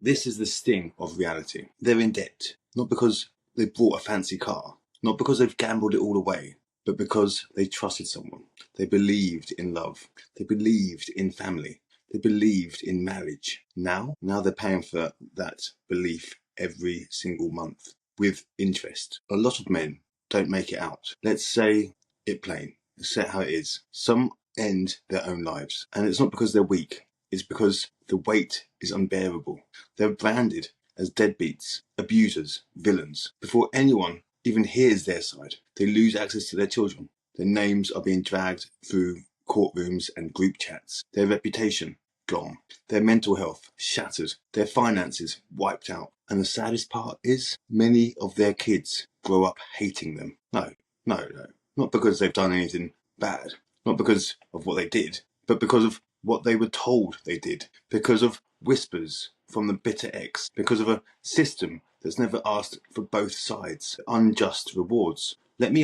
This is the sting of reality. They're in debt, not because they bought a fancy car, not because they've gambled it all away, but because they trusted someone. They believed in love. They believed in family. They believed in marriage. Now they're paying for that belief every single month with interest. A lot of men don't make it out. Let's say it plain. Let's say it how it is. Some end their own lives. And it's not because they're weak. It's because the weight is unbearable. They're branded as deadbeats, abusers, villains. Before anyone even hears their side, they lose access to their children. Their names are being dragged through courtrooms and group chats. Their reputation, gone. Their mental health, shattered. Their finances, wiped out. And the saddest part is, many of their kids grow up hating them. No. Not because they've done anything bad. Not because of what they did, but because of what they were told they did. Because of whispers from the bitter ex. Because of a system that's never asked for both sides. Unjust rewards. Let me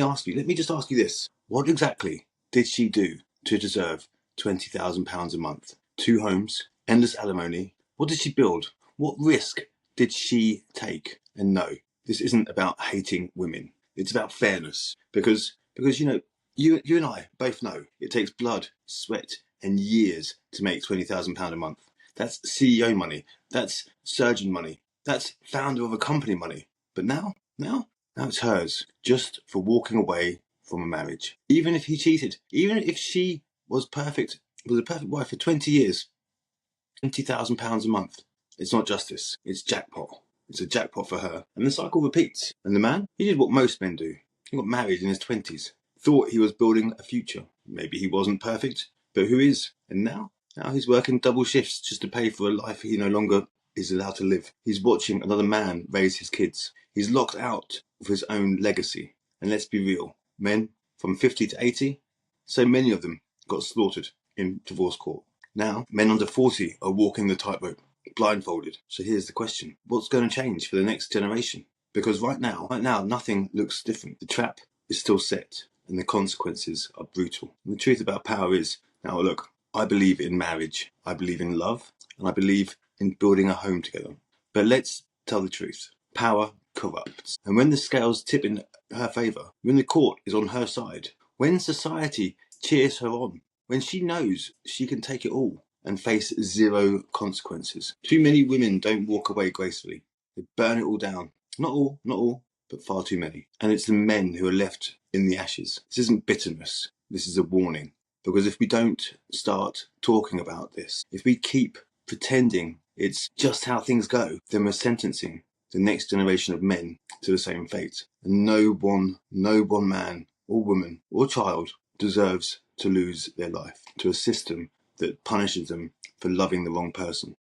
just ask you this. What exactly did she do to deserve £20,000 a month? 2 homes, endless alimony. What did she build? What risk did she take? And no, this isn't about hating women. It's about fairness. Because you and I both know it takes blood, sweat, and years to make £20,000 a month. That's CEO money. That's surgeon money. That's founder of a company money. But now it's hers, just for walking away from a marriage. Even if he cheated, even if she was a perfect wife for 20 years, £20,000 a month. It's not justice. It's jackpot. It's a jackpot for her. And the cycle repeats. And the man, he did what most men do. He got married in his 20s. Thought he was building a future. Maybe he wasn't perfect, but who is? And now he's working double shifts just to pay for a life he no longer is allowed to live. He's watching another man raise his kids. He's locked out of his own legacy. And let's be real, men from 50 to 80, so many of them got slaughtered in divorce court. Now, men under 40 are walking the tightrope, blindfolded. So here's the question. What's going to change for the next generation? Because right now, nothing looks different. The trap is still set and the consequences are brutal. And the truth about power is, now look, I believe in marriage, I believe in love, and I believe in building a home together. But let's tell the truth. Power corrupts. And when the scales tip in her favour, when the court is on her side, when society cheers her on, when she knows she can take it all and face zero consequences. Too many women don't walk away gracefully. They burn it all down. Not all, but far too many. And it's the men who are left in the ashes. This isn't bitterness. This is a warning. Because if we don't start talking about this, if we keep pretending it's just how things go, then we're sentencing the next generation of men to the same fate. And no one man or woman or child deserves to lose their life to a system that punishes them for loving the wrong person.